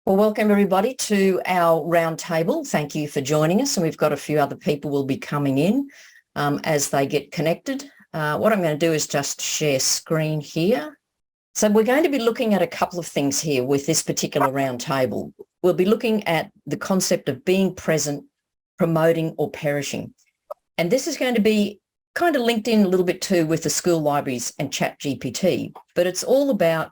Well, welcome everybody to our roundtable. Thank you for joining us, and we've got a few other people will be coming in as they get connected. What I'm going to do is just share screen here. So we're going to be looking at a couple of things here with this particular roundtable. We'll be looking at the concept of being present, promoting or perishing. And this is going to be kind of linked in a little bit too with the school libraries and ChatGPT, but it's all about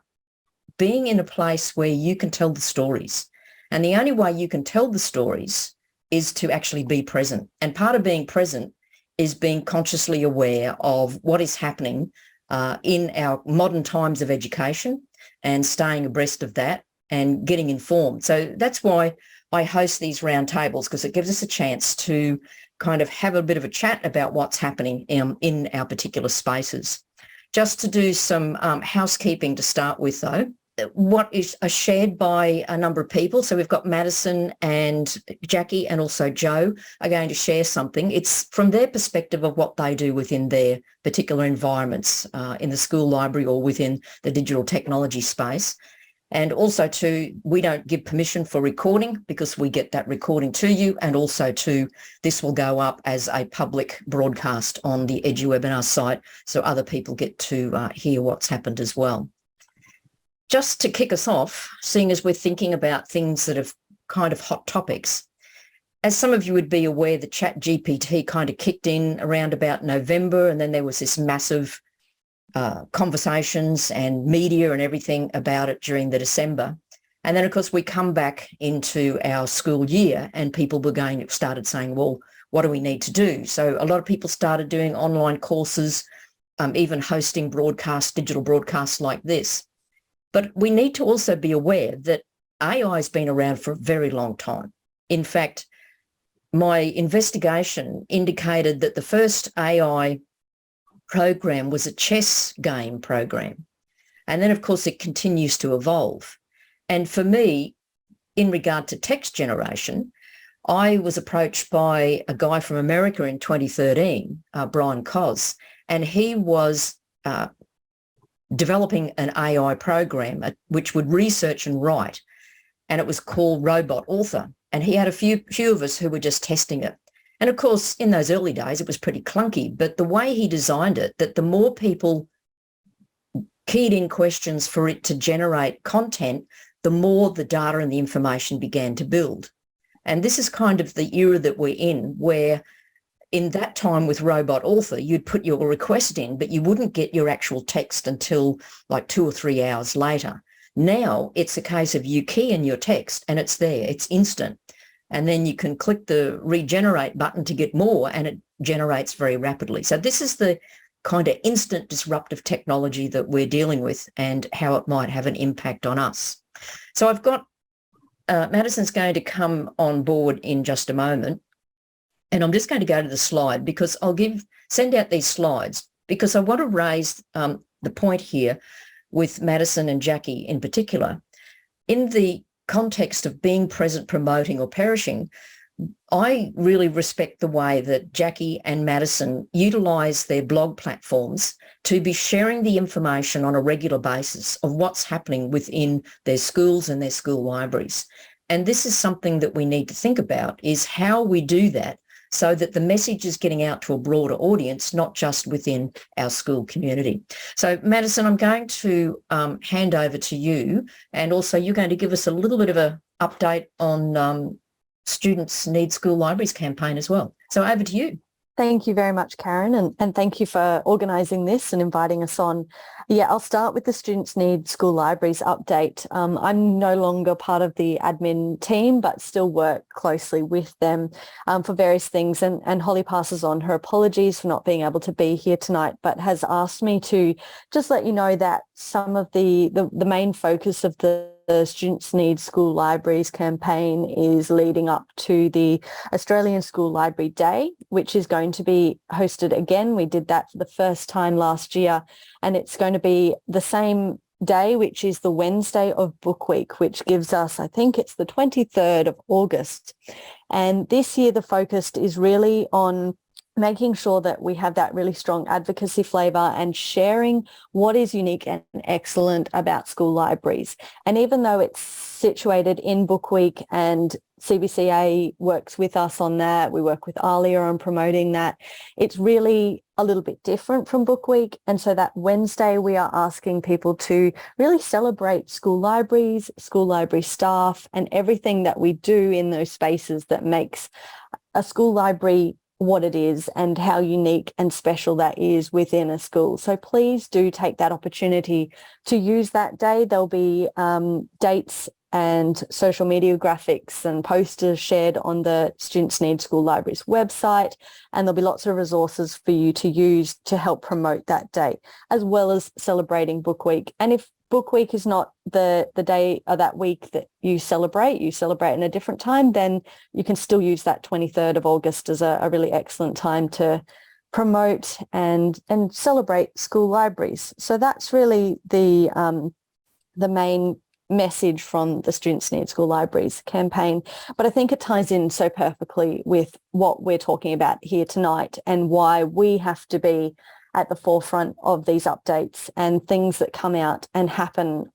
being in a place where you can tell the stories. And the only way you can tell the stories is to actually be present. And part of being present is being consciously aware of what is happening in our modern times of education and staying abreast of that and getting informed. So that's why I host these roundtables, because it gives us a chance to kind of have a bit of a chat about what's happening in our particular spaces. Just to do some housekeeping to start with, though, what is shared by a number of people. So we've got Madison and Jackie and also Joe are going to share something. It's from their perspective of what they do within their particular environments in the school library or within the digital technology space. And also too, we don't give permission for recording because we get that recording to you, and also too, this will go up as a public broadcast on the Eduwebinar site so other people get to hear what's happened as well. Just to kick us off, seeing as we're thinking about things that have kind of hot topics, as some of you would be aware, the ChatGPT kind of kicked in around about November, and then there was this massive conversations and media and everything about it during the December. And then, of course, we come back into our school year and people were started saying, well, what do we need to do? So a lot of people started doing online courses, even hosting digital broadcasts like this. But we need to also be aware that AI has been around for a very long time. In fact, my investigation indicated that the first AI program was a chess game program. And then, of course, it continues to evolve. And for me, in regard to text generation, I was approached by a guy from America in 2013, Brian Cos, and he was developing an AI program which would research and write, and it was called Robot Author. And he had a few of us who were just testing it. And of course, in those early days, it was pretty clunky, but the way he designed it, that the more people keyed in questions for it to generate content, the more the data and the information began to build. And this is kind of the era that we're in, where in that time with Robot Author, you'd put your request in, but you wouldn't get your actual text until like 2 or 3 hours later. Now it's a case of you key in your text and it's there, it's instant. And then you can click the regenerate button to get more, and it generates very rapidly. So this is the kind of instant disruptive technology that we're dealing with and how it might have an impact on us. So I've got, Madison's going to come on board in just a moment. And I'm just going to go to the slide because send out these slides because I want to raise the point here with Madison and Jackie in particular. In the context of being present, promoting or perishing, I really respect the way that Jackie and Madison utilise their blog platforms to be sharing the information on a regular basis of what's happening within their schools and their school libraries. And this is something that we need to think about, is how we do that so that the message is getting out to a broader audience, not just within our school community. So Madison, I'm going to hand over to you, and also you're going to give us a little bit of an update on Students Need School Libraries campaign as well. So over to you. Thank you very much, Karen, and thank you for organising this and inviting us on. Yeah, I'll start with the Students Need School Libraries update. I'm no longer part of the admin team, but still work closely with them for various things. And Holly passes on her apologies for not being able to be here tonight, but has asked me to just let you know that some of the main focus of the Students Need School Libraries campaign is leading up to the Australian School Library Day, which is going to be hosted again. We did that for the first time last year, and it's going to be the same day, which is the Wednesday of Book Week, which gives us, I think it's the 23rd of August. And this year the focus is really on making sure that we have that really strong advocacy flavour and sharing what is unique and excellent about school libraries. And even though it's situated in Book Week and CBCA works with us on that, we work with ALIA on promoting that, it's really a little bit different from Book Week. And so that Wednesday we are asking people to really celebrate school libraries, school library staff, and everything that we do in those spaces that makes a school library what it is and how unique and special that is within a school. So please do take that opportunity to use that day. There'll be dates and social media graphics and posters shared on the Students Need School Libraries website, and there'll be lots of resources for you to use to help promote that day, as well as celebrating Book Week. And if Book Week is not the day of that week that you celebrate in a different time, then you can still use that 23rd of August as a really excellent time to promote and celebrate school libraries. So that's really the main message from the Students Need School Libraries campaign. But I think it ties in so perfectly with what we're talking about here tonight and why we have to be at the forefront of these updates and things that come out and happen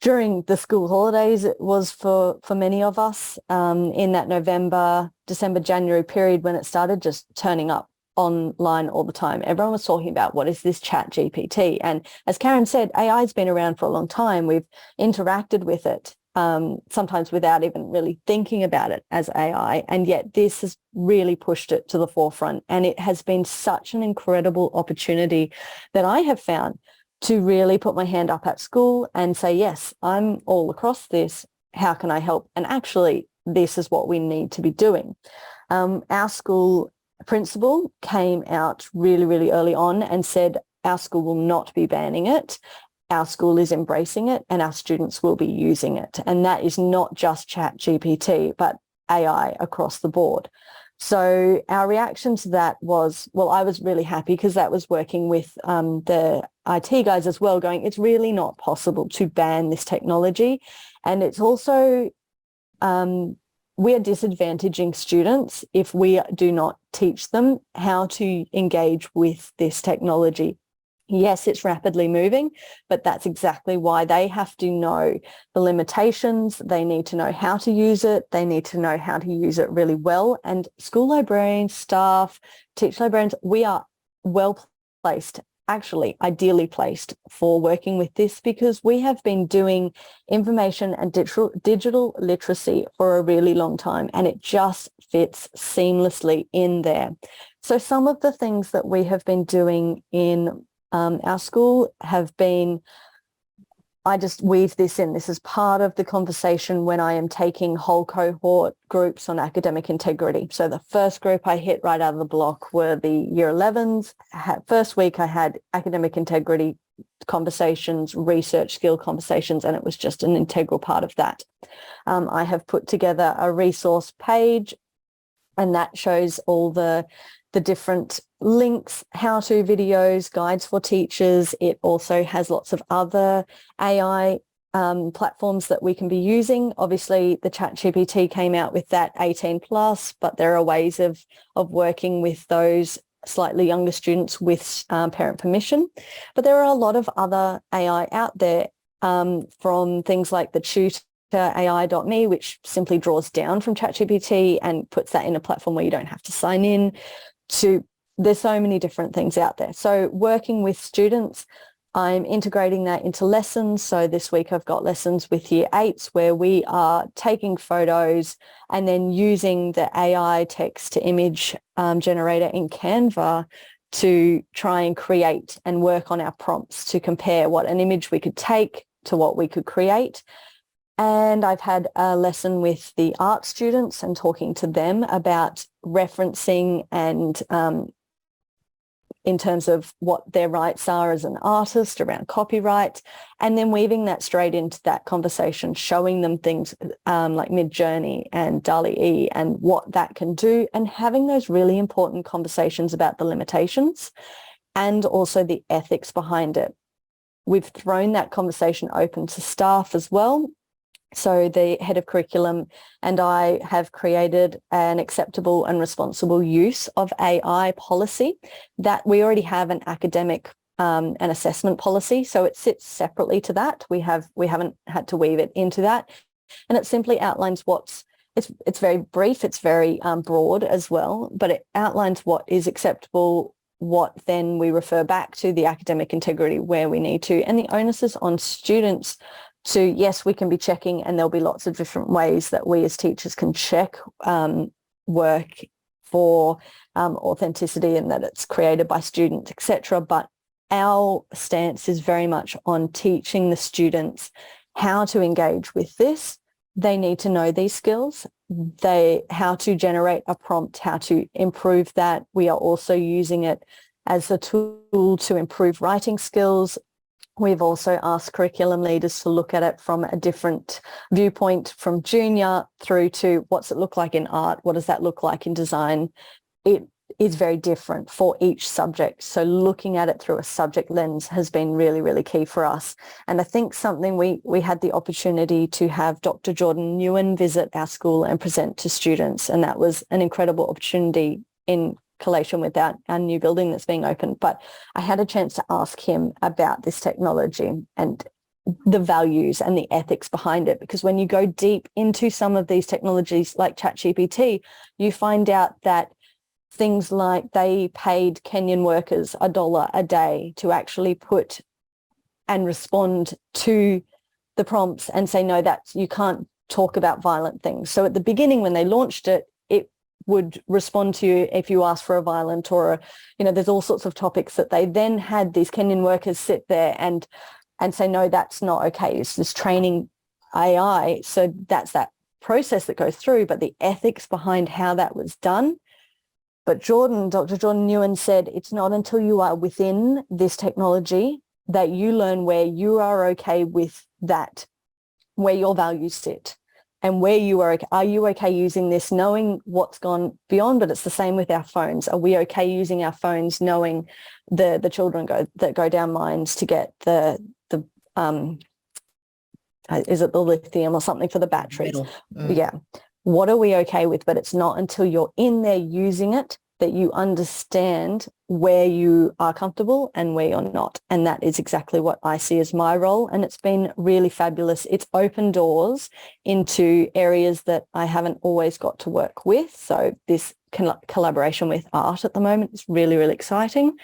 during the school holidays. It was for many of us in that November, December, January period when it started just turning up online all the time. Everyone was talking about what is this ChatGPT? And as Karen said, AI has been around for a long time. We've interacted with it, sometimes without even really thinking about it as AI. And yet this has really pushed it to the forefront. And it has been such an incredible opportunity that I have found to really put my hand up at school and say, yes, I'm all across this. How can I help? And actually, this is what we need to be doing. Our school principal came out really, really early on and said, our school will not be banning it. Our school is embracing it and our students will be using it. And that is not just ChatGPT, but AI across the board. So our reaction to that was, well, I was really happy because that was working with the IT guys as well, going, it's really not possible to ban this technology. And it's also, we are disadvantaging students if we do not teach them how to engage with this technology. Yes, it's rapidly moving, but that's exactly why they have to know the limitations. They need to know how to use it. They need to know how to use it really well. And school librarians, staff, teacher librarians, we are well placed, actually ideally placed for working with this because we have been doing information and digital literacy for a really long time, and it just fits seamlessly in there. So some of the things that we have been doing in our school have been, I just weave this in. This is part of the conversation when I am taking whole cohort groups on academic integrity. So the first group I hit right out of the block were the year 11s. First week I had academic integrity conversations, research skill conversations, and it was just an integral part of that. I have put together a resource page, and that shows all the different links, how-to videos, guides for teachers. It also has lots of other AI platforms that we can be using. Obviously, the ChatGPT came out with that 18 plus, but there are ways of working with those slightly younger students with parent permission. But there are a lot of other AI out there from things like the tutor AI.me, which simply draws down from ChatGPT and puts that in a platform where you don't have to sign in to. There's so many different things out there. So working with students, I'm integrating that into lessons. So this week I've got lessons with year 8s where we are taking photos and then using the AI text to image generator in Canva to try and create and work on our prompts to compare what an image we could take to what we could create. And I've had a lesson with the art students and talking to them about referencing and in terms of what their rights are as an artist around copyright, and then weaving that straight into that conversation, showing them things like Midjourney and DALL-E and what that can do, and having those really important conversations about the limitations and also the ethics behind it. We've thrown that conversation open to staff as well. So the head of curriculum and I have created an acceptable and responsible use of AI policy that we already have an academic and assessment policy. So it sits separately to that. We haven't had to weave it into that. And it simply outlines it's very brief, it's very broad as well, but it outlines what is acceptable, what then we refer back to the academic integrity where we need to. And the onus is on students to, yes, we can be checking, and there'll be lots of different ways that we as teachers can check work for authenticity and that it's created by students, etc. But our stance is very much on teaching the students how to engage with this. They need to know these skills, how to generate a prompt, how to improve that. We are also using it as a tool to improve writing skills. We've also asked curriculum leaders to look at it from a different viewpoint, from junior through to what's it look like in art, what does that look like in design. It is very different for each subject. So looking at it through a subject lens has been really, really key for us. And I think something we had the opportunity to have Dr. Jordan Nguyen visit our school and present to students. And that was an incredible opportunity in collation with our new building that's being opened. But I had a chance to ask him about this technology and the values and the ethics behind it, because when you go deep into some of these technologies like ChatGPT, you find out that things like they paid Kenyan workers $1 a day to actually put and respond to the prompts and say, no, you can't talk about violent things. So at the beginning, when they launched it, it would respond to you if you asked for a violent or, there's all sorts of topics that they then had these Kenyan workers sit there and say, no, that's not okay. It's this training AI. So that's that process that goes through, but the ethics behind how that was done. But Dr. Jordan Nguyen said, it's not until you are within this technology that you learn where you are okay with that, where your values sit and where you are you okay using this, knowing what's gone beyond. But it's the same with our phones. Are we okay using our phones, knowing the children that go down mines to get the is it the lithium or something for the batteries? Yeah. What are we okay with? But it's not until you're in there using it that you understand where you are comfortable and where you're not. And that is exactly what I see as my role. And it's been really fabulous. It's opened doors into areas that I haven't always got to work with. So this collaboration with art at the moment is really, really exciting.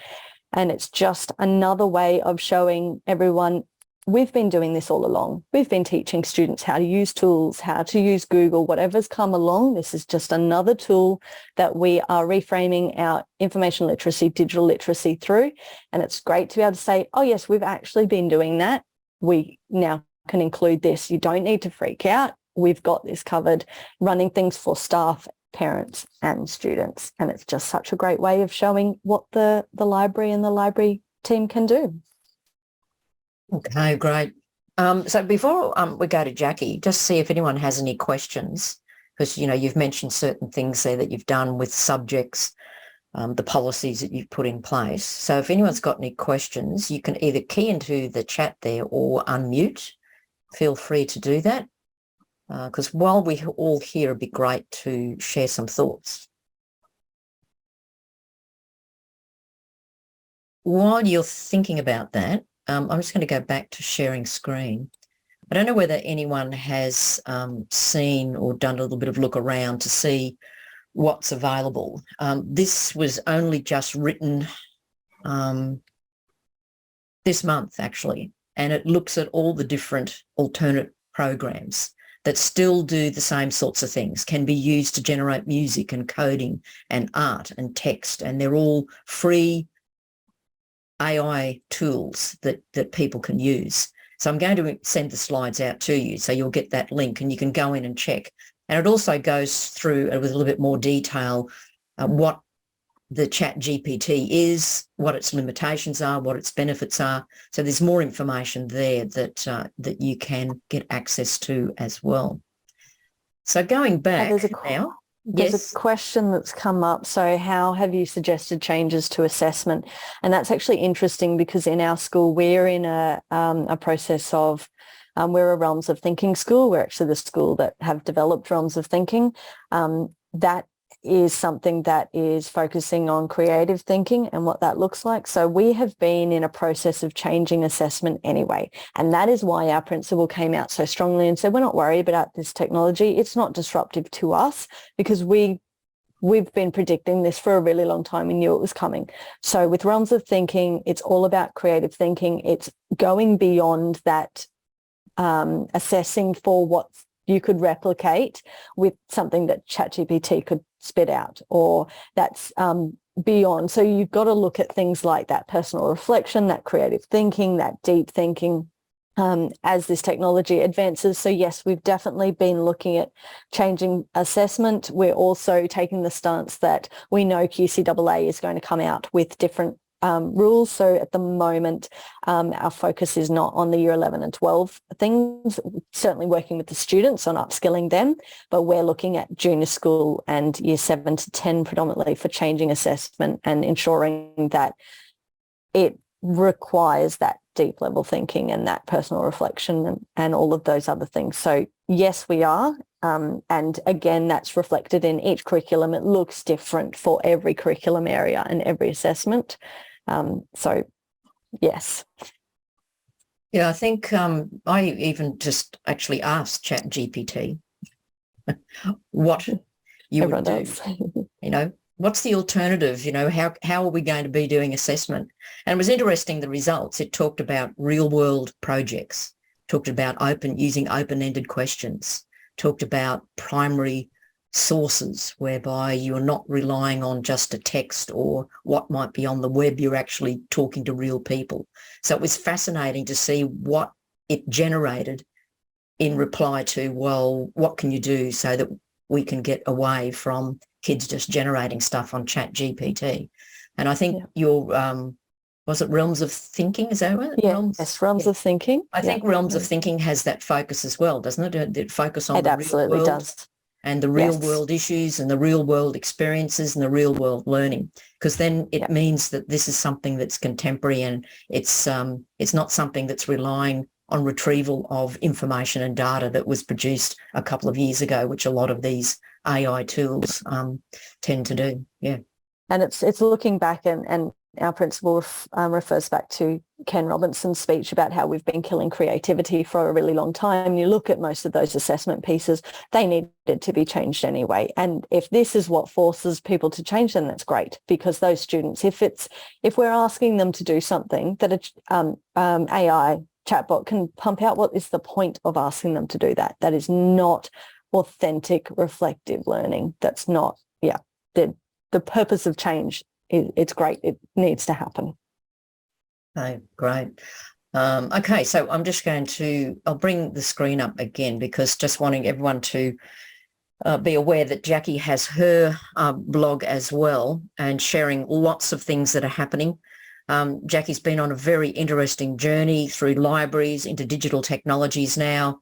And it's just another way of showing everyone we've been doing this all along. We've been teaching students how to use tools, how to use Google, whatever's come along. This is just another tool that we are reframing our information literacy, digital literacy through. And it's great to be able to say, oh, yes, we've actually been doing that. We now can include this. You don't need to freak out. We've got this covered, running things for staff, parents and students. And it's just such a great way of showing what the library and the library team can do. Okay, great. So before we go to Jackie, just see if anyone has any questions, because, you've mentioned certain things there that you've done with subjects, the policies that you've put in place. So if anyone's got any questions, you can either key into the chat there or unmute. Feel free to do that, because while we're all here, it'd be great to share some thoughts. While you're thinking about that, I'm just going to go back to sharing screen. I don't know whether anyone has seen or done a little bit of look around to see what's available. This was only just written this month, actually, and it looks at all the different alternate programs that still do the same sorts of things, can be used to generate music and coding and art and text, and they're all free AI tools that people can use. So I'm going to send the slides out to you, so you'll get that link and you can go in and check. And it also goes through with a little bit more detail what the ChatGPT is, what its limitations are, what its benefits are. So there's more information there that you can get access to as well. So going back now. There's a question that's come up. So how have you suggested changes to assessment? And that's actually interesting because in our school, we're in a process of We're a realms of thinking school. We're actually the school that have developed realms of thinking. That is something that is focusing on creative thinking and what that looks like. So we have been in a process of changing assessment anyway. And that is why our principal came out so strongly and said, we're not worried about this technology. It's not disruptive to us, because we've been predicting this for a really long time and knew it was coming. So with realms of thinking, it's all about creative thinking. It's going beyond that, assessing for what you could replicate with something that ChatGPT could spit out, or that's beyond. So you've got to look at things like that personal reflection, that creative thinking, that deep thinking as this technology advances. So yes, we've definitely been looking at changing assessment. We're also taking the stance that we know QCAA is going to come out with different rules. So at the moment, our focus is not on the year 11 and 12 things, certainly working with the students on upskilling them, but we're looking at junior school and year 7 to 10 predominantly for changing assessment and ensuring that it requires that deep level thinking and that personal reflection and all of those other things. So yes, we are. And again, that's reflected in each curriculum. It looks different for every curriculum area and every assessment. So yes. Yeah, I think I even just actually asked ChatGPT what you Everyone would do. does. You know, what's the alternative? You know, how are we going to be doing assessment? And it was interesting, the results. It talked about real world projects, talked about using open-ended questions, talked about primary sources whereby you're not relying on just a text or what might be on the web. You're actually talking to real people. So it was fascinating to see what it generated in reply to, well, what can you do so that we can get away from kids just generating stuff on ChatGPT? And I think your, was it Realms of Thinking? Is that right? Yeah, yes, Realms of Thinking. I think Realms of Thinking has that focus as well, doesn't it? It focus on it the absolutely real world does. and the real world issues and the real world experiences and the real world learning, because then it means that this is something that's contemporary and it's not something that's relying on retrieval of information and data that was produced a couple of years ago, which a lot of these AI tools tend to do. Yeah. And it's looking back, and our principal refers back to Ken Robinson's speech about how we've been killing creativity for a really long time. You look at most of those assessment pieces, they needed to be changed anyway. And if this is what forces people to change, then that's great, because those students, if we're asking them to do something that AI chatbot can pump out, what is the point of asking them to do that? That is not authentic, reflective learning. That's not, the purpose of change. It's great. It needs to happen. Okay, great. Okay, so I'm just I'll bring the screen up again, because just wanting everyone to be aware that Jackie has her blog as well and sharing lots of things that are happening. Jackie's been on a very interesting journey through libraries into digital technologies now.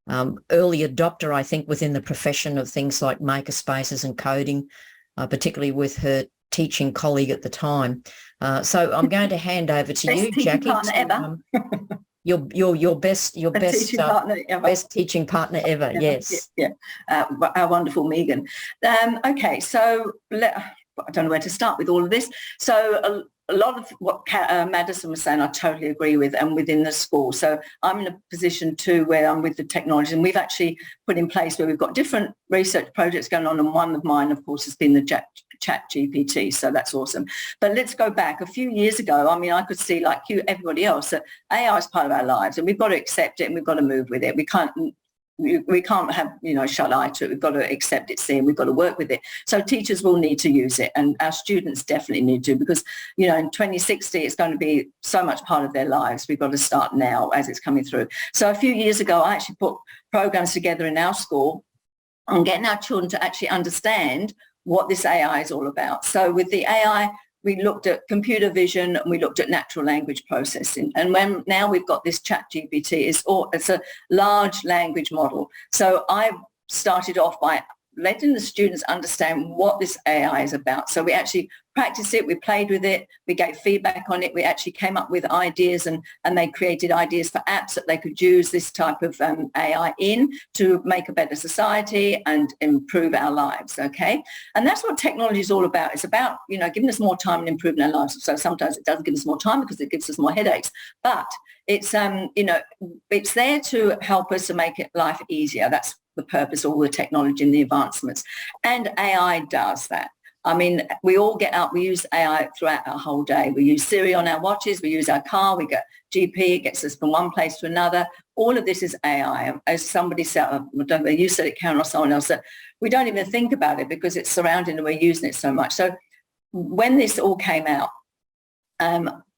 Early adopter, I think, within the profession of things like makerspaces and coding, particularly with her teaching colleague at the time. So I'm going to hand over to you, Jackie. Partner ever. Your best best teaching partner ever. Yes. Yeah. Our wonderful Megan. Okay, so I don't know where to start with all of this. So a lot of what Madison was saying, I totally agree with, and within the school. So I'm in a position too where I'm with the technology, and we've actually put in place where we've got different research projects going on, and one of mine, of course, has been the ChatGPT. So that's awesome. But let's go back a few years ago. I mean, I could see, like everybody else, that AI is part of our lives, and we've got to accept it and we've got to move with it. We can't have, shut eye to it. We've got to accept it, see, and we've got to work with it. So teachers will need to use it, and our students definitely need to, because, in 2060, it's going to be so much part of their lives. We've got to start now as it's coming through. So a few years ago, I actually put programs together in our school on getting our children to actually understand what this AI is all about. So with the AI, we looked at computer vision and we looked at natural language processing. And now we've got this ChatGPT, it's a large language model. So I started off by letting the students understand what this AI is about. So we actually practiced it, we played with it, we gave feedback on it, we actually came up with ideas, and they created ideas for apps that they could use this type of AI in to make a better society and improve our lives, okay? And that's what technology is all about. It's about, you know, giving us more time and improving our lives. So sometimes it does give us more time because it gives us more headaches, but it's, you know, it's there to help us to make life easier. That's the purpose of all the technology and the advancements. And AI does that. I mean, we all get up, we use AI throughout our whole day. We use Siri on our watches, we use our car, we get GP, it gets us from one place to another. All of this is AI. As somebody said, I don't know, you said it, Karen, or someone else said, we don't even think about it because it's surrounding and we're using it so much. So when this all came out,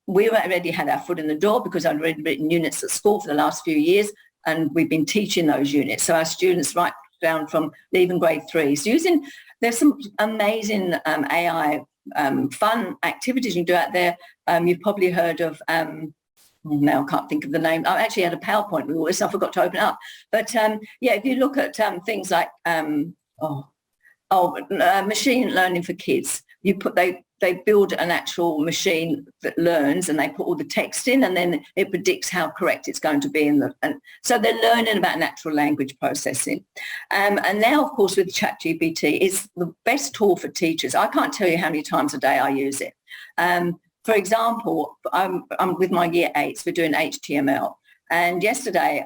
we already had our foot in the door because I'd already written units at school for the last few years, and we've been teaching those units. So our students right down from even grade 3s using, there's some amazing AI fun activities you can do out there. You've probably heard of, now I can't think of the name. I actually had a PowerPoint with all this, I forgot to open it up. But yeah, if you look at things like machine learning for kids, they build an actual machine that learns, and they put all the text in, and then it predicts how correct it's going to be. And so they're learning about natural language processing. And now, of course, with ChatGPT, it's the best tool for teachers. I can't tell you how many times a day I use it. For example, I'm with my year 8s, we're doing HTML. And yesterday,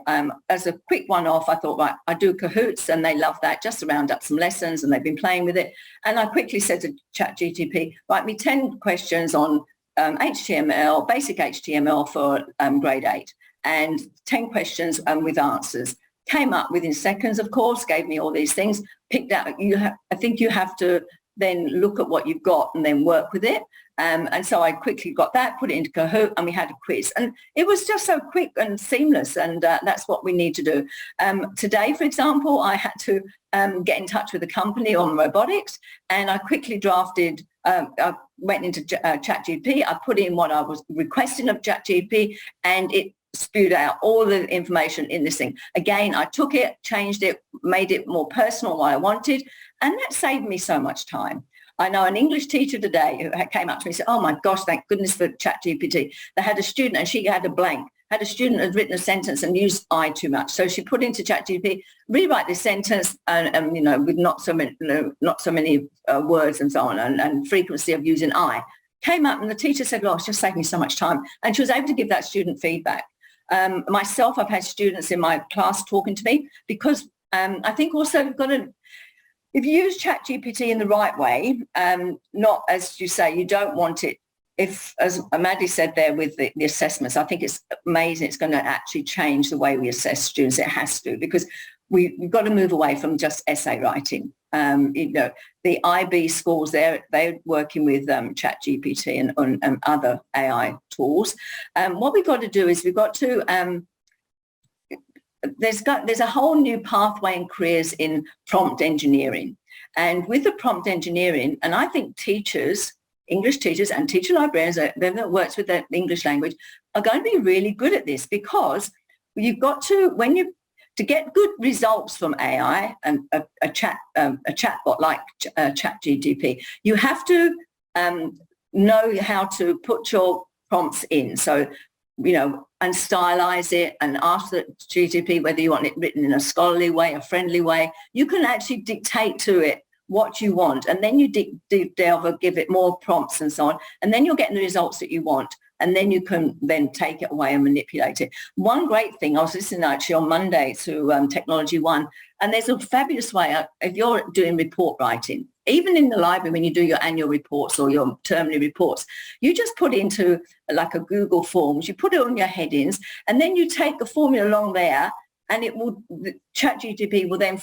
as a quick one-off, I thought, right, I do Kahoots, and they love that, just to round up some lessons, and they've been playing with it. And I quickly said to ChatGPT, write me 10 questions on HTML, basic HTML for grade 8, and 10 questions with answers. Came up within seconds, of course, gave me all these things, picked out, I think you have to then look at what you've got and then work with it. And so I quickly got that, put it into Kahoot, and we had a quiz. And it was just so quick and seamless, and that's what we need to do. Today, for example, I had to get in touch with a company on robotics, and I quickly drafted, I went into ChatGPT, I put in what I was requesting of ChatGPT, and it spewed out all the information in this thing. Again, I took it, changed it, made it more personal what I wanted, and that saved me so much time. I know an English teacher today who came up to me and said, oh my gosh, thank goodness for ChatGPT. They had a student, and she had a blank, had a student had written a sentence and used I too much. So she put into ChatGPT, rewrite this sentence, and you know, with not so many words and so on, and frequency of using I. Came up, and the teacher said, oh, it's just saved me so much time. And she was able to give that student feedback. Myself, I've had students in my class talking to me because I think also we've got to, if you use ChatGPT in the right way, not as you say, you don't want it. If, as Maddie said there with the assessments, I think it's amazing. It's going to actually change the way we assess students. It has to, because we've got to move away from just essay writing. You know, the IB schools, they're working with ChatGPT and other AI tools. What we've got to do is we've got to there's a whole new pathway in careers in prompt engineering. And with the prompt engineering, and I think teachers, English teachers and teacher librarians that works with the English language are going to be really good at this, because you've got to, to get good results from AI and a chatbot like ChatGPT, you have to know how to put your prompts in. So, you know, and stylize it and ask the GTP whether you want it written in a scholarly way, a friendly way. You can actually dictate to it what you want, and then you delve or give it more prompts and so on, and then you're getting the results that you want, and then you can then take it away and manipulate it. One great thing, I was listening actually on Monday to Technology One, and there's a fabulous way, if you're doing report writing, even in the library when you do your annual reports or your termly reports, you just put into like a Google Forms, you put it on your headings, and then you take the formula along there, and it will, ChatGPT will then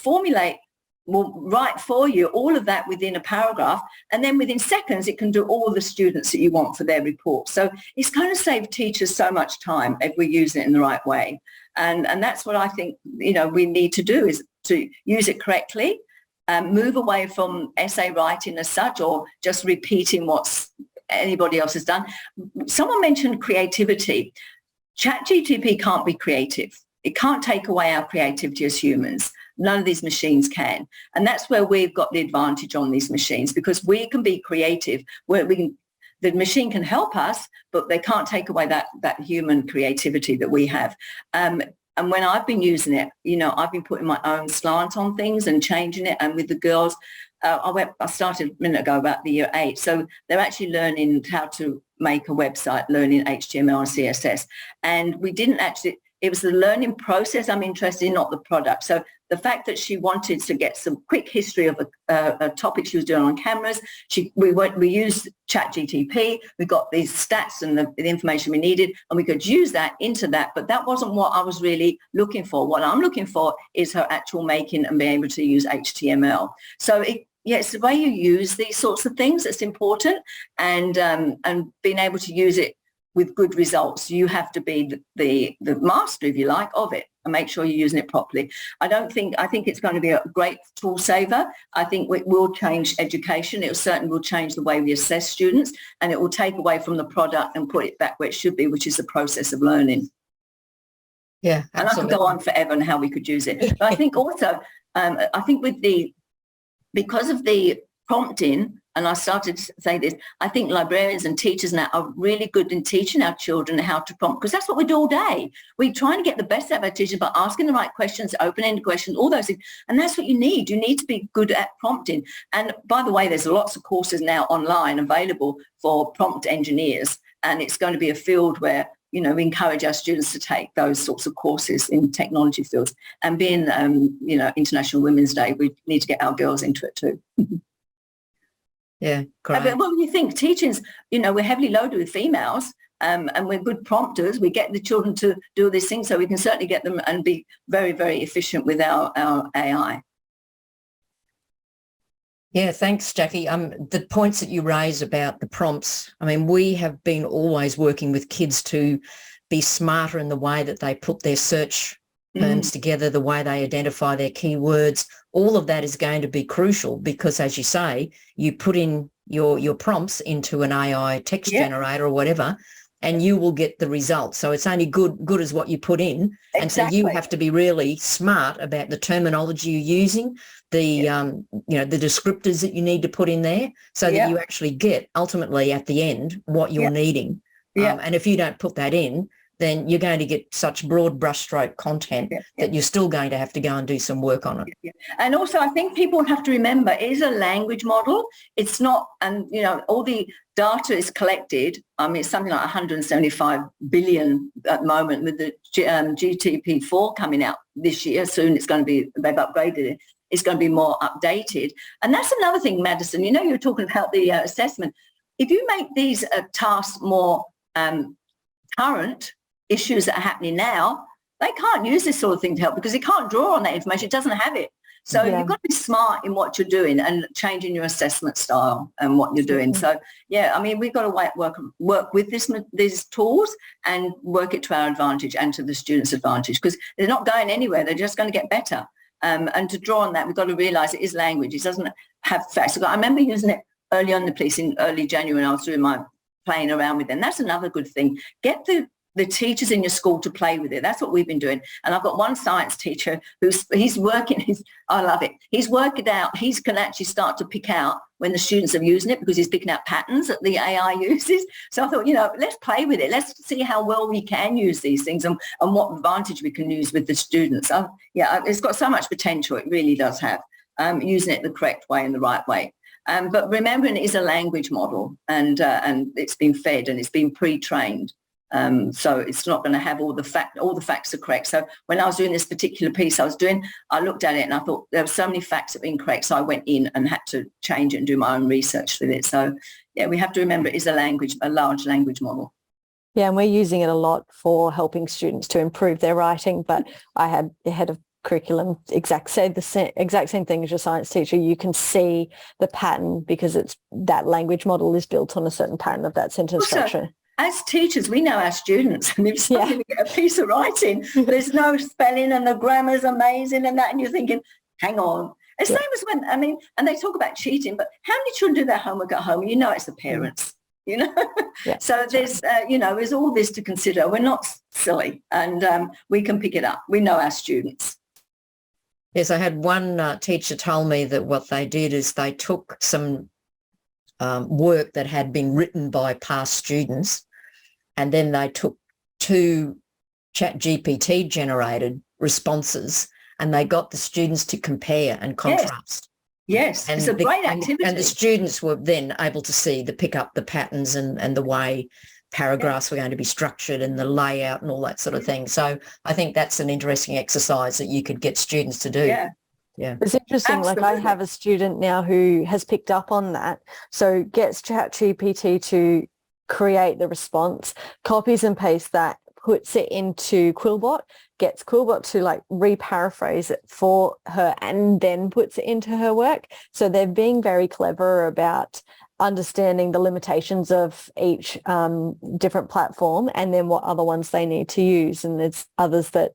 will write for you all of that within a paragraph, and then within seconds it can do all the students that you want for their report. So it's going to save teachers so much time if we use it in the right way. And that's what I think, you know, we need to do, is to use it correctly, move away from essay writing as such, or just repeating what anybody else has done. Someone mentioned creativity. ChatGPT can't be creative. It can't take away our creativity as humans. None of these machines can. And that's where we've got the advantage on these machines, because we can be creative, where the machine can help us, but they can't take away that human creativity that we have. And when I've been using it, I've been putting my own slant on things and changing it. And with the girls, I started a minute ago about the year 8. So they're actually learning how to make a website, learning HTML and CSS. And we didn't actually, it was the learning process I'm interested in, not the product. So the fact that she wanted to get some quick history of a topic she was doing on cameras, we used ChatGPT, we got these stats and the information we needed, and we could use that into that. But that wasn't what I was really looking for. What I'm looking for is her actual making and being able to use HTML. So it's the way you use these sorts of things that's important, and being able to use it with good results. You have to be the master, if you like, of it, and make sure you're using it properly. I think it's going to be a great tool saver. I think it will change education. It certainly will change the way we assess students, and it will take away from the product and put it back where it should be, which is the process of learning. Yeah, absolutely. And I could go on forever on how we could use it. But I think also, because of the prompting, and I started to say this, I think librarians and teachers now are really good in teaching our children how to prompt, because that's what we do all day. We're trying to get the best out of our teachers by asking the right questions, open-ended questions, all those things. And that's what you need. You need to be good at prompting. And by the way, there's lots of courses now online available for prompt engineers. And it's going to be a field where, we encourage our students to take those sorts of courses in technology fields. And being, International Women's Day, we need to get our girls into it too. Yeah, great. But when you think teaching's, we're heavily loaded with females, and we're good prompters. We get the children to do all these things, so we can certainly get them and be very, very efficient with our AI. Yeah, thanks, Jackie. The points that you raise about the prompts, we have been always working with kids to be smarter in the way that they put their search terms together, the way they identify their keywords. All of that is going to be crucial because, as you say, you put in your prompts into an AI text generator or whatever, and you will get the results. So it's only good as what you put in. Exactly. And so you have to be really smart about the terminology you're using, the the descriptors that you need to put in there, so that you actually get ultimately at the end what you're needing. And if you don't put that in, then you're going to get such broad brushstroke content that you're still going to have to go and do some work on it. Yeah. And also, I think people have to remember, it is a language model. It's not, and all the data is collected. It's something like 175 billion at the moment, with the GTP4 coming out this year. Soon it's going to be, they've upgraded it. It's going to be more updated. And that's another thing, Madison, you're talking about the assessment. If you make these tasks more current, issues that are happening now, they can't use this sort of thing to help, because it can't draw on that information. It doesn't have it. So you've got to be smart in what you're doing and changing your assessment style and what you're doing. So, we've got to work with these tools and work it to our advantage and to the students' advantage, because they're not going anywhere. They're just going to get better. And to draw on that, we've got to realise it is language. It doesn't have facts. So I remember using it early on in the piece in early January when I was doing my playing around with them. That's another good thing. Get the teachers in your school to play with it. That's what we've been doing. And I've got one science teacher he's working, I love it. He's worked it out. He can actually start to pick out when the students are using it, because he's picking out patterns that the AI uses. So I thought, let's play with it. Let's see how well we can use these things and what advantage we can use with the students. It's got so much potential. It really does have, using it the correct way and the right way. But remembering it is a language model, and it's been fed and it's been pre-trained. So it's not going to have all the facts are correct. So when I was doing this particular piece I looked at it and I thought there were so many facts that were incorrect. So I went in and had to change it and do my own research with it. So we have to remember it is a large language model. Yeah, and we're using it a lot for helping students to improve their writing. But I had the head of curriculum say the exact same thing as your science teacher. You can see the pattern because it's that language model is built on a certain pattern of that sentence structure. As teachers, we know our students, and if somebody get a piece of writing, there's no spelling and the grammar's amazing and that, and you're thinking, hang on. It's same as when, and they talk about cheating, but how many children do their homework at home? It's the parents. you know. Yeah, So there's, there's all this to consider. We're not silly, and we can pick it up. We know our students. Yes, I had one teacher told me that what they did is they took some work that had been written by past students, and then they took 2 ChatGPT generated responses, and they got the students to compare and contrast. Yes, and it's a great activity. And the students were then able to pick up the patterns and the way paragraphs were going to be structured and the layout and all that sort of thing. So I think that's an interesting exercise that you could get students to do. Yeah. It's interesting. Absolutely. Like I have a student now who has picked up on that. So gets ChatGPT to create the response, copies and pastes that, puts it into Quillbot, gets Quillbot to like re-paraphrase it for her and then puts it into her work. So they're being very clever about understanding the limitations of each different platform and then what other ones they need to use. And there's others that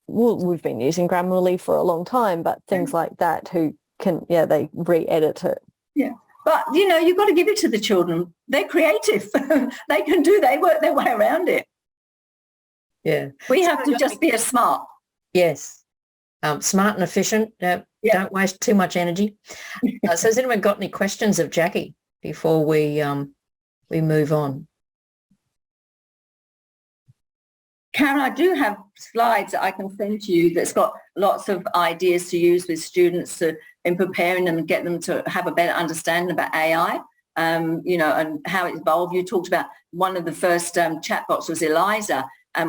we've been using Grammarly for a long time, but things like that who can, they re-edit it. Yeah. But, you've got to give it to the children. They're creative. They work their way around it. Yeah. We have to just be as smart. Yes. Smart and efficient. Don't waste too much energy. So has anyone got any questions of Jackie before we move on? Karen, I do have slides that I can send to you that's got lots of ideas to use with students in preparing them and get them to have a better understanding about AI, and how it evolved. You talked about one of the first chatbots was Eliza.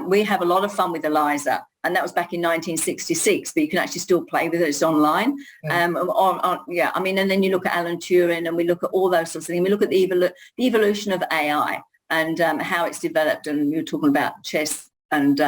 We have a lot of fun with Eliza, and that was back in 1966, but you can actually still play with it. It's online. And then you look at Alan Turing, and we look at all those sorts of things. We look at the evolution of AI and how it's developed, and you're talking about chess and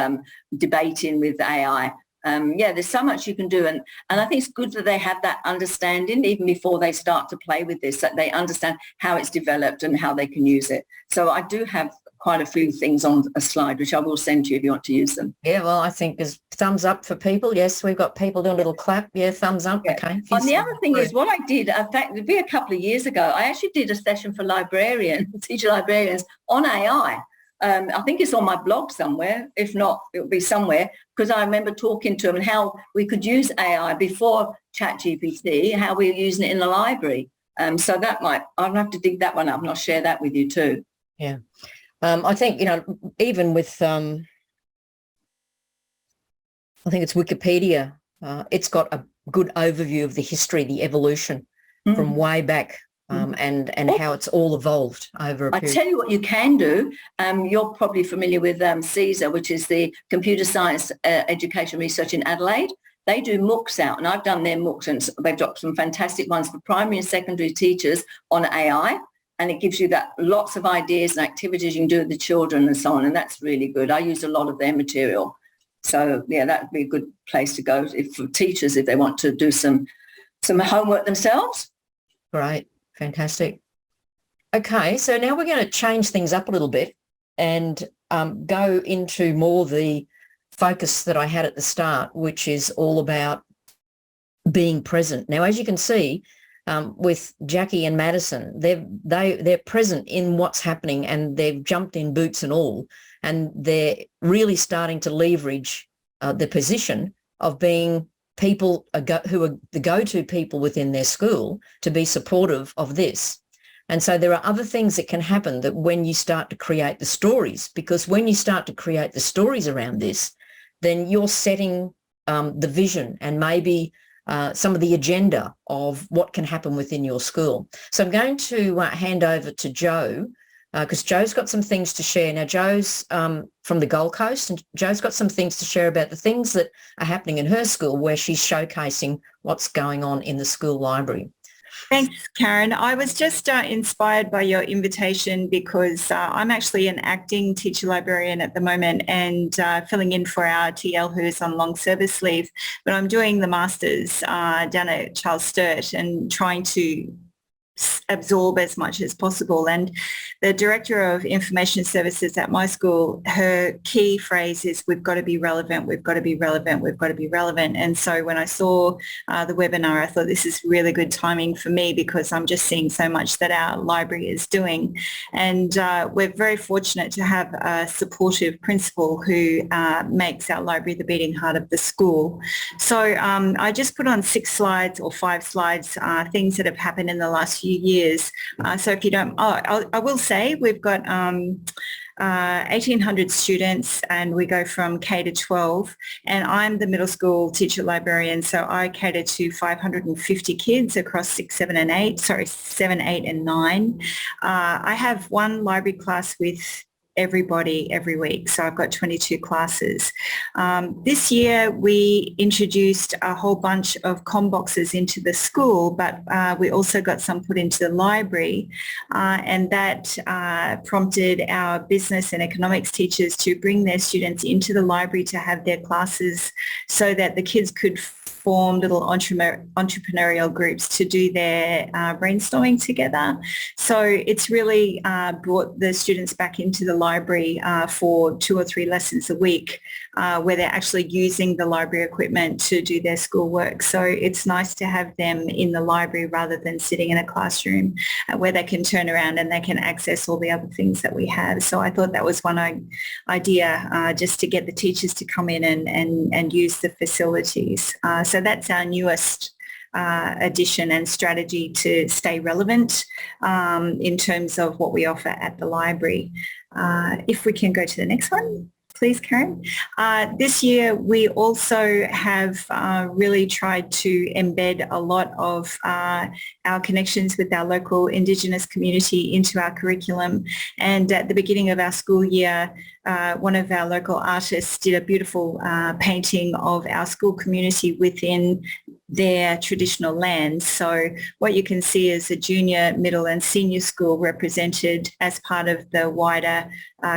debating with AI. There's so much you can do, and I think it's good that they have that understanding even before they start to play with this, that they understand how it's developed and how they can use it. So I do have quite a few things on a slide, which I will send you if you want to use them. Yeah, well, I think there's thumbs up for people. Yes, we've got people doing a little clap. Yeah, thumbs up. Yeah. Okay. And the other thing is what I did, in fact, it'd be a couple of years ago, I actually did a session for teacher librarians on AI. I think it's on my blog somewhere. If not, it'll be somewhere, because I remember talking to them and how we could use AI before ChatGPT, how we were using it in the library. So I'll have to dig that one up and I'll share that with you too. Yeah. I think, even with, I think it's Wikipedia, it's got a good overview of the history, the evolution from way back. And how it's all evolved over a period. I tell you what you can do. You're probably familiar with CSER, which is the Computer Science Education Research in Adelaide. They do MOOCs out, and I've done their MOOCs, and they've got some fantastic ones for primary and secondary teachers on AI, and it gives you lots of ideas and activities you can do with the children and so on, and that's really good. I use a lot of their material. So, that would be a good place to go for teachers if they want to do some homework themselves. Great. Fantastic. Okay, so now we're going to change things up a little bit and go into more the focus that I had at the start, which is all about being present. Now, as you can see, with Jackie and Madison, they're present in what's happening, and they've jumped in boots and all, and they're really starting to leverage the position of being people who are the go-to people within their school to be supportive of this. And so there are other things that can happen that when you start to create the stories, because when you start to create the stories around this, then you're setting the vision and maybe some of the agenda of what can happen within your school. So I'm going to hand over to Jo, because Jo's got some things to share. Now, Jo's from the Gold Coast, and Jo's got some things to share about the things that are happening in her school, where she's showcasing what's going on in the school library. Thanks, Karen. I was just inspired by your invitation because I'm actually an acting teacher librarian at the moment and filling in for our TL who's on long service leave. But I'm doing the Masters down at Charles Sturt and trying to absorb as much as possible. And the director of information services at my school, her key phrase is, we've got to be relevant, we've got to be relevant, we've got to be relevant. And so when I saw the webinar, I thought this is really good timing for me, because I'm just seeing so much that our library is doing. And we're very fortunate to have a supportive principal who makes our library the beating heart of the school. So I just put on 6 slides or 5 slides, things that have happened in the last few years. So if you don't, I will say we've got 1,800 students, and we go from K to 12, and I'm the middle school teacher librarian, so I cater to 550 kids across 7, 8 and 9. I have one library class with everybody every week, so I've got 22 classes. This year we introduced a whole bunch of comm boxes into the school, but we also got some put into the library, and that prompted our business and economics teachers to bring their students into the library to have their classes, so that the kids could form little entrepreneurial groups to do their brainstorming together. So it's really brought the students back into the library for 2 or 3 lessons a week, where they're actually using the library equipment to do their schoolwork. So it's nice to have them in the library rather than sitting in a classroom where they can turn around and they can access all the other things that we have. So I thought that was one idea, just to get the teachers to come in and use the facilities. So that's our newest addition and strategy to stay relevant in terms of what we offer at the library. If we can go to the next one, please, Karen. This year we also have really tried to embed a lot of our connections with our local Indigenous community into our curriculum. And at the beginning of our school year, one of our local artists did a beautiful painting of our school community within their traditional lands. So what you can see is a junior, middle and senior school represented as part of the wider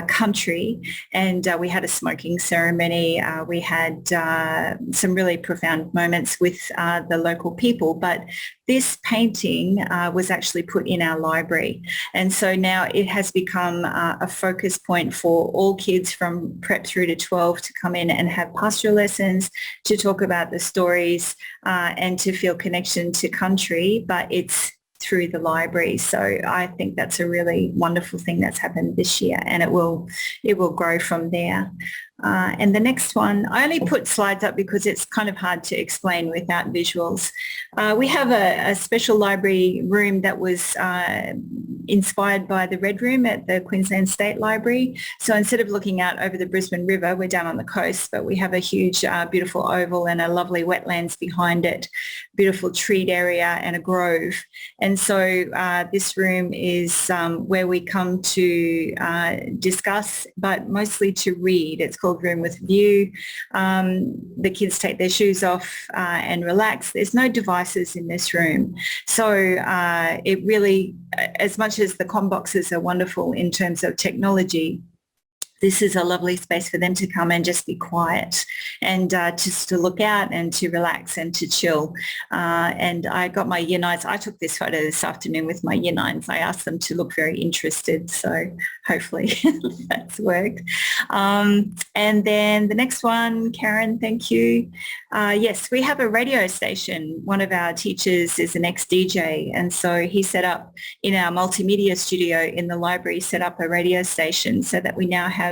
country. And we had a smoking ceremony. We had some really profound moments with the local people. But this painting was actually put in our library. And so now it has become a focus point for all kids from prep through to 12 to come in and have pastoral lessons, to talk about the stories and to feel connection to country, but it's through the library. So I think that's a really wonderful thing that's happened this year, and it will grow from there. And the next one, I only put slides up because it's kind of hard to explain without visuals. We have a special library room that was inspired by the Red Room at the Queensland State Library. So instead of looking out over the Brisbane River, we're down on the coast, but we have a huge, beautiful oval and a lovely wetlands behind it, beautiful treed area and a grove. And so this room is where we come to discuss, but mostly to read. It's called Room with View. The kids take their shoes off and relax. There's no devices in this room. So it really, as much as the comm boxes are wonderful in terms of technology, this is a lovely space for them to come and just be quiet and just to look out and to relax and to chill. And I got my Year 9s. I took this photo this afternoon with my Year 9s. I asked them to look very interested. So hopefully that's worked. And then the next one, Karen, thank you. Yes, we have a radio station. One of our teachers is an ex-DJ. And so he set up in our multimedia studio in the library, set up a radio station so that we now have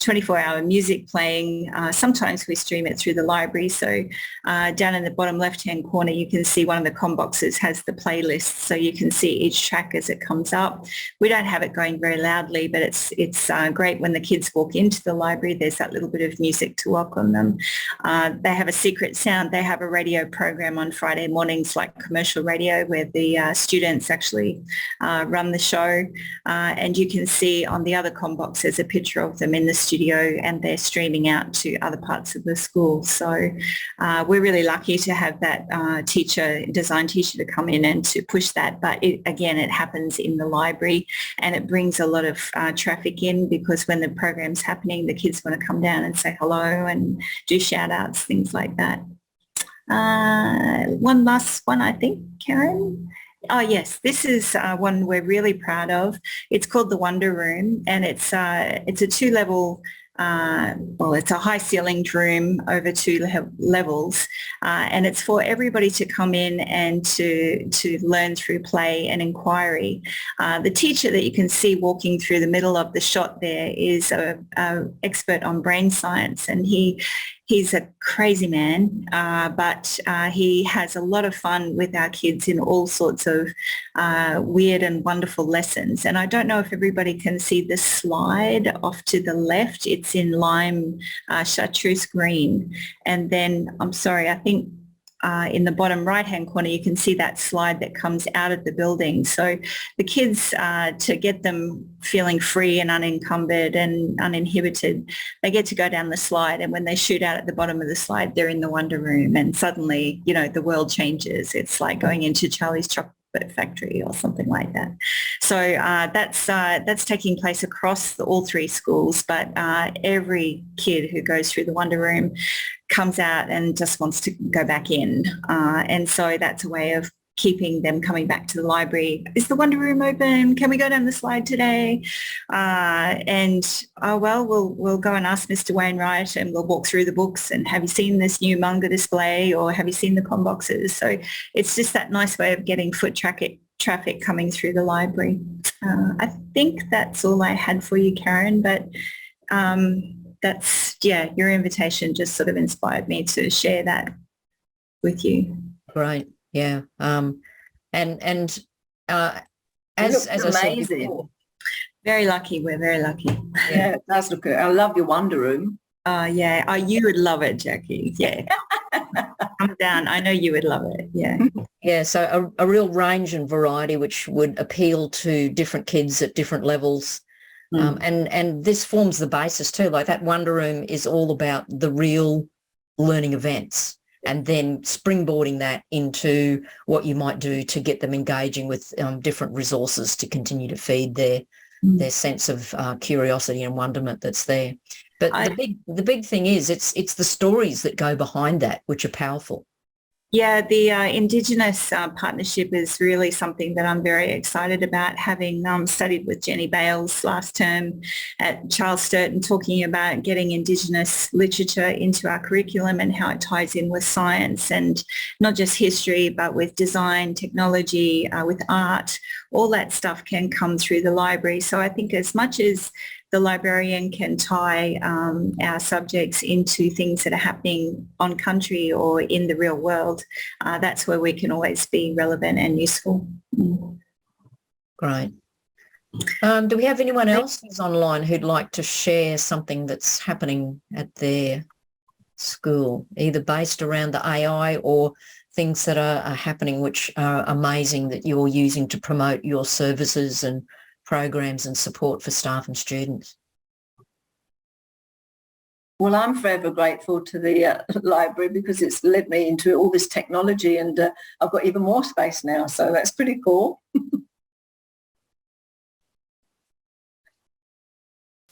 24-hour music playing. Sometimes we stream it through the library. So down in the bottom left-hand corner, you can see one of the comm boxes has the playlist. So you can see each track as it comes up. We don't have it going very loudly, but it's great when the kids walk into the library. There's that little bit of music to welcome them. They have a secret sound. They have a radio program on Friday mornings, like commercial radio, where the students actually run the show. And you can see on the other comm box, there's a picture of them in the studio, and they're streaming out to other parts of the school. So we're really lucky to have that design teacher to come in and to push that. But again, it happens in the library, and it brings a lot of traffic in, because when the program's happening, the kids want to come down and say hello and do shout outs, things like that. One last one, I think, Karen. Oh yes, this is one we're really proud of. It's called the Wonder Room, and it's a 2-level. Well, it's a high ceilinged room over 2 levels, and it's for everybody to come in and to learn through play and inquiry. The teacher that you can see walking through the middle of the shot there is a expert on brain science, and he's a crazy man, but he has a lot of fun with our kids in all sorts of weird and wonderful lessons. And I don't know if everybody can see the slide off to the left. It's in lime chartreuse green. And then, I'm sorry, I think in the bottom right-hand corner, you can see that slide that comes out of the building. So the kids, to get them feeling free and unencumbered and uninhibited, they get to go down the slide. And when they shoot out at the bottom of the slide, they're in the Wonder Room. And suddenly, you know, the world changes. It's like going into Charlie's Chocolate Factory or something like that. So that's taking place across all 3 schools, but every kid who goes through the Wonder Room comes out and just wants to go back in. And so that's a way of keeping them coming back to the library. Is the Wonder Room open? Can we go down the slide today? We'll go and ask Mr. Wainwright, and we'll walk through the books and have you seen this new manga display, or have you seen the com boxes? So it's just that nice way of getting foot traffic coming through the library. I think that's all I had for you, Karen, but your invitation just sort of inspired me to share that with you. Great. Yeah. As I said before, very lucky. We're very lucky. Yeah, it does look good. I love your Wonder Room. Yeah. Oh, you would love it, Jackie. Yeah. Come down. I know you would love it. Yeah. Yeah. So a real range and variety, which would appeal to different kids at different levels. And this forms the basis too. Like that Wonder Room is all about the real learning events, and then springboarding that into what you might do to get them engaging with different resources to continue to feed their sense of curiosity and wonderment that's there. But the big thing is it's the stories that go behind that which are powerful. Yeah, the Indigenous partnership is really something that I'm very excited about, having studied with Jenny Bales last term at Charles Sturt and talking about getting Indigenous literature into our curriculum and how it ties in with science, and not just history, but with design, technology, with art. All that stuff can come through the library. So I think as much as the librarian can tie our subjects into things that are happening on country or in the real world, that's where we can always be relevant and useful. Great. Do we have anyone else who's online who'd like to share something that's happening at their school, either based around the AI or things that are happening which are amazing that you're using to promote your services and programs and support for staff and students? Well, I'm forever grateful to the library because it's led me into all this technology, and I've got even more space now, so that's pretty cool.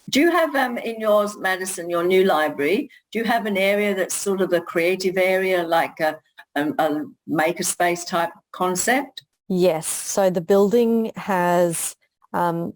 Do you have in yours, Madison, your new library, do you have an area that's sort of a creative area, like a makerspace type concept? Yes. So the building has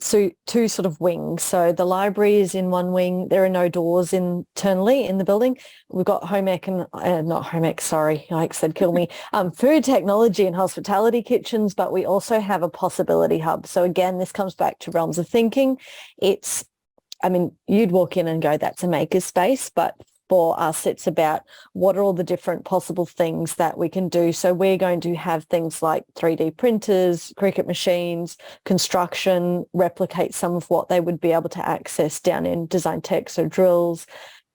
two sort of wings. So the library is in one wing. There are no doors internally in the building. We've got home ec and not home ec, sorry, yikes, that'd kill me. Food technology and hospitality kitchens, but we also have a possibility hub. So again, this comes back to realms of thinking. You'd walk in and go, that's a maker's space, but for us, it's about what are all the different possible things that we can do. So we're going to have things like 3D printers, Cricut machines, construction, replicate some of what they would be able to access down in design tech, so drills.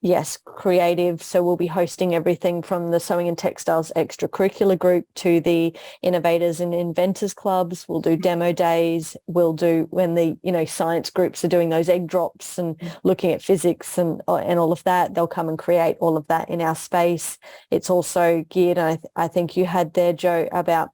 Yes, creative. So we'll be hosting everything from the Sewing and Textiles extracurricular group to the Innovators and Inventors clubs. We'll do demo days. We'll do when the science groups are doing those egg drops and looking at physics and all of that. They'll come and create all of that in our space. It's also geared. I think you had there, Joe, about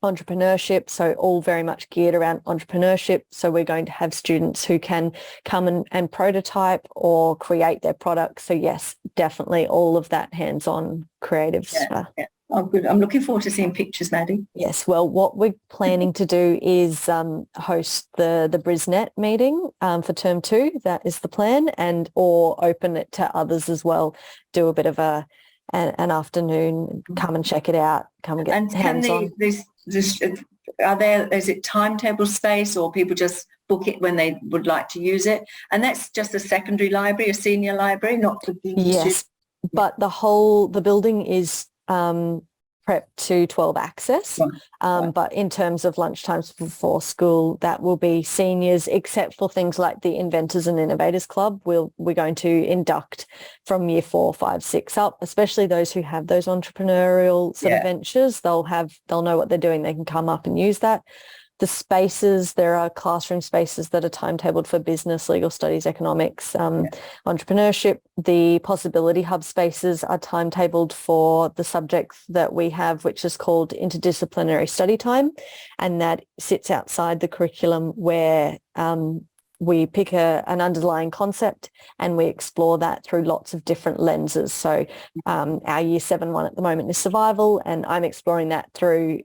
entrepreneurship, so all very much geared around entrepreneurship. So we're going to have students who can come and prototype or create their products. So yes, definitely all of that hands-on creative stuff. Yeah. Oh, good. I'm looking forward to seeing pictures, Maddie. Yes, well, what we're planning to do is host the BrisNet meeting for term 2. That is the plan, and or open it to others as well. Do a bit of an afternoon, come and check it out, come and get hands-on. Is it timetable space, or people just book it when they would like to use it? And that's just a secondary library, a senior library, not for Yes, students. but the building is prep to 12 access. Right. But in terms of lunchtimes before school, that will be seniors, except for things like the Inventors and Innovators Club. We're going to induct from year 4, 5, 6 up, especially those who have those entrepreneurial sort of ventures. They'll know what they're doing. They can come up and use that. The spaces, there are classroom spaces that are timetabled for business, legal studies, economics, entrepreneurship. The possibility hub spaces are timetabled for the subjects that we have, which is called interdisciplinary study time. And that sits outside the curriculum, where we pick an underlying concept and we explore that through lots of different lenses. So our year 7 one at the moment is survival, and I'm exploring that through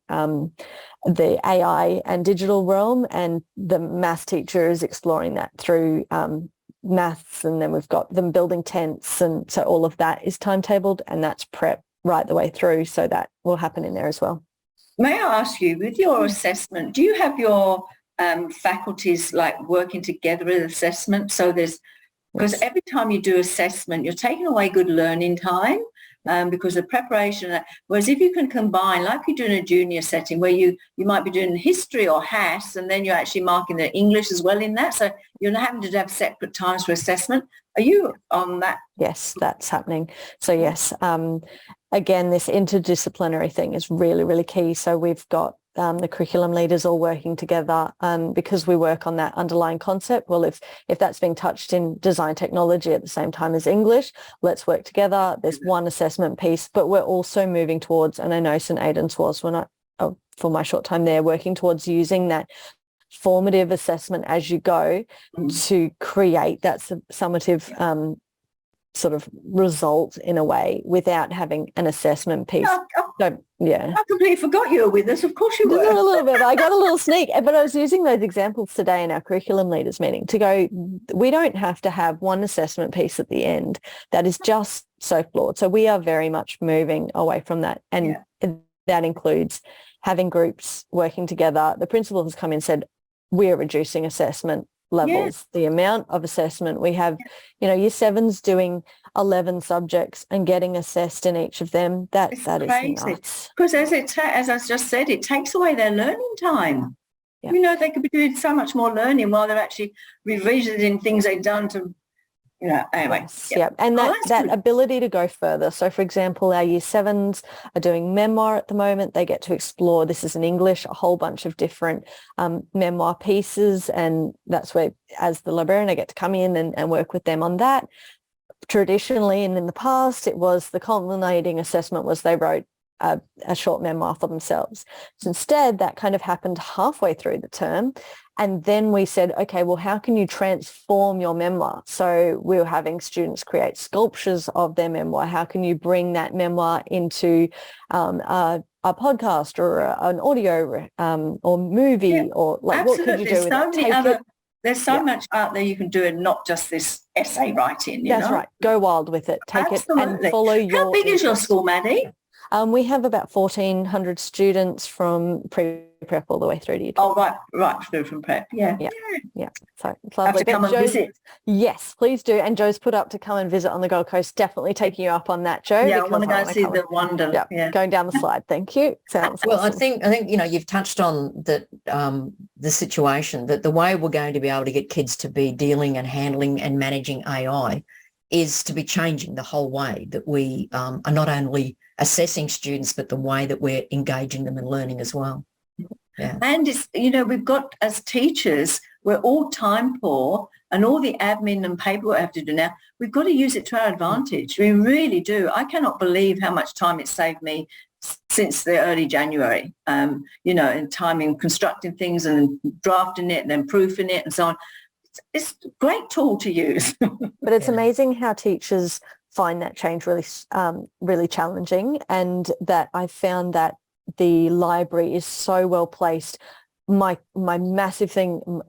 the AI and digital realm, and the maths teacher is exploring that through maths, and then we've got them building tents, and so all of that is timetabled, and that's prep right the way through, so that will happen in there as well. May I ask you, with your assessment, do you have your faculties like working together with assessment? So because every time you do assessment, you're taking away good learning time. Because of preparation, whereas if you can combine, like you do in a junior setting, where you might be doing history or HAS, and then you're actually marking the English as well in that, so you're not having to have separate times for assessment. Are you on that? Yes, that's happening. So yes, again, this interdisciplinary thing is really, really key. So we've got the curriculum leaders all working together, because we work on that underlying concept. Well, if that's being touched in design technology at the same time as English, let's work together. There's one assessment piece, but we're also moving towards, and I know St Aidan's was for my short time there, working towards using that formative assessment as you go to create that summative sort of result in a way without having an assessment piece. I completely forgot you were with us. Of course you were. A little bit. I got a little sneak, but I was using those examples today in our curriculum leaders meeting to go, we don't have to have one assessment piece at the end that is just so flawed. So we are very much moving away from that. And that includes having groups working together. The principal has come in and said, we're reducing assessment levels, the amount of assessment we have, year 7's doing 11 subjects and getting assessed in each of them. That is nuts. Because as I just said, it takes away their learning time. Yeah. They could be doing so much more learning while they're actually revisiting things they've done to, anyway. Yeah. And that ability to go further. So for example, our year 7s are doing memoir at the moment. They get to explore, this is in English, a whole bunch of different memoir pieces. And that's where, as the librarian, I get to come in and work with them on that. Traditionally, and in the past, it was the culminating assessment was they wrote a short memoir for themselves. So instead, that kind of happened halfway through the term. And then we said, okay, well, how can you transform your memoir? So we were having students create sculptures of their memoir. How can you bring that memoir into a podcast or an audio or movie or like absolutely. What could you do with it? There's so much out there you can do, and not just this essay writing. That's right. Go wild with it. Take it and follow your... How big is your school, Maddie? We have about 1,400 students from pre-prep all the way through to year 12. Oh, right through from prep. Yeah. So it's lovely. Have to come and visit. Yes, please do. And Joe's put up to come and visit on the Gold Coast. Definitely taking you up on that, Joe. Yeah, I want to go see the wonder. Yeah, going down the slide. Thank you. Sounds well. Awesome. I think you've touched on that the situation that the way we're going to be able to get kids to be dealing and handling and managing AI is to be changing the whole way that we are not only assessing students, but the way that we're engaging them in learning as well. Yeah. And it's, we've got, as teachers, we're all time poor, and all the admin and paperwork we have to do now, we've got to use it to our advantage. We really do. I cannot believe how much time it saved me since the early January, in timing, constructing things and drafting it and then proofing it and so on. It's a great tool to use. But it's amazing how teachers find that change really, really challenging, and that I found that the library is so well placed. My massive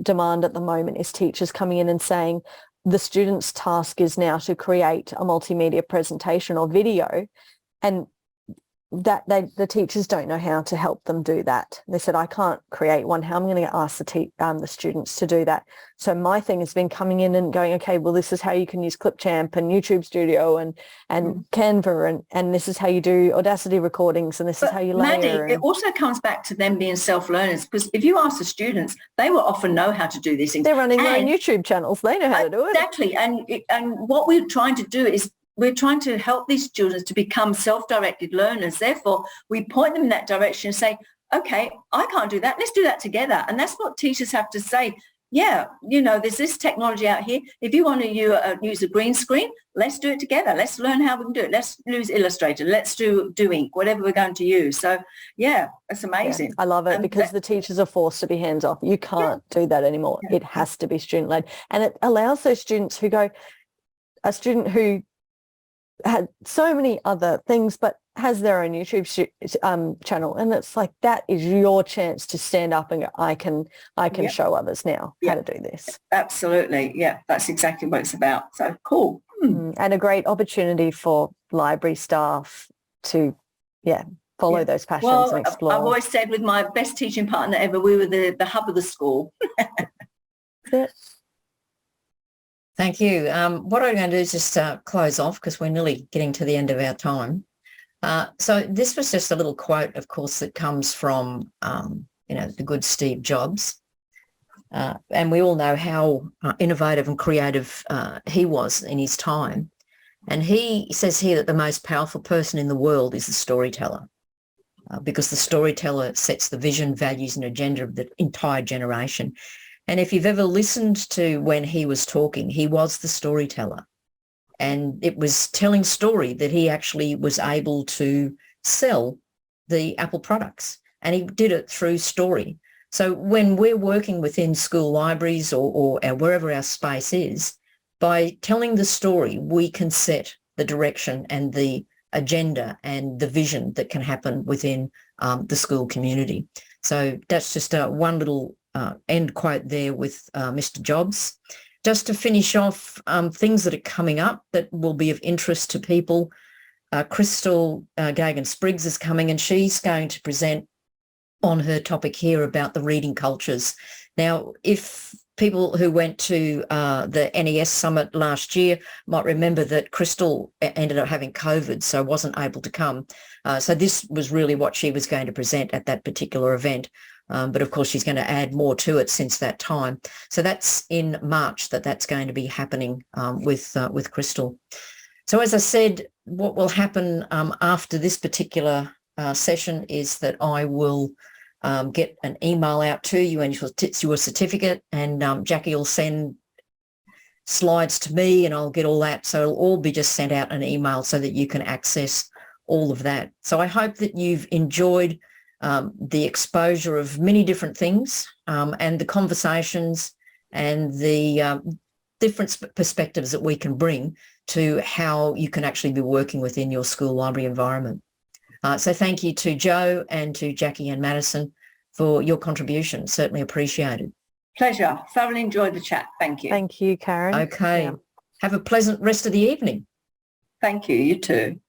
demand at the moment is teachers coming in and saying the student's task is now to create a multimedia presentation or video, and that the teachers don't know how to help them do that. They said, I can't create one. How am I going to ask the students to do that? So my thing has been coming in and going, okay, well, this is how you can use Clipchamp and YouTube Studio and Canva, and this is how you do Audacity recordings, and this is how you layer. Maddie, it also comes back to them being self-learners, because if you ask the students, they will often know how to do these things. They're running their own YouTube channels. They know how to do it. Exactly. And what we're trying to do is we're trying to help these students to become self-directed learners. Therefore, we point them in that direction and say, okay, I can't do that. Let's do that together. And that's what teachers have to say. Yeah, there's this technology out here. If you want to use a green screen, let's do it together. Let's learn how we can do it. Let's use Illustrator. Let's do Ink, whatever we're going to use. So, yeah, it's amazing. Yeah, I love it, because the teachers are forced to be hands-off. You can't do that anymore. Yeah. It has to be student-led. And it allows those students who go, a student who had so many other things but has their own YouTube channel, and it's like, that is your chance to stand up and go, I can show others now how to do this. Absolutely. Yeah, that's exactly what it's about. So cool. And a great opportunity for library staff to follow those passions and explore. I've always said, with my best teaching partner ever, we were the hub of the school. Thank you. What I'm going to do is just close off, because we're nearly getting to the end of our time. So this was just a little quote, of course, that comes from, the good Steve Jobs. And we all know how innovative and creative he was in his time. And he says here that the most powerful person in the world is the storyteller, because the storyteller sets the vision, values and agenda of the entire generation. And if you've ever listened to when he was talking, he was the storyteller. And it was telling story that he actually was able to sell the Apple products. And he did it through story. So when we're working within school libraries or wherever our space is, by telling the story, we can set the direction and the agenda and the vision that can happen within the school community. So that's just one little end quote there with Mr. Jobs. Just to finish off, things that are coming up that will be of interest to people. Crystal Gagan-Spriggs is coming, and she's going to present on her topic here about the reading cultures. Now, if people who went to the NES Summit last year might remember that Crystal ended up having COVID, so wasn't able to come. So this was really what she was going to present at that particular event. But of course, she's going to add more to it since that time. So that's in March that's going to be happening with Crystal. So as I said, what will happen after this particular session is that I will get an email out to you and your certificate, and Jackie will send slides to me and I'll get all that. So it'll all be just sent out an email so that you can access all of that. So I hope that you've enjoyed the exposure of many different things and the conversations and the different perspectives that we can bring to how you can actually be working within your school library environment. So thank you to Joe and to Jackie and Madison for your contribution. Certainly appreciated. Pleasure. Thoroughly enjoyed the chat. Thank you. Thank you, Karen. Okay. Yeah. Have a pleasant rest of the evening. Thank you. You too.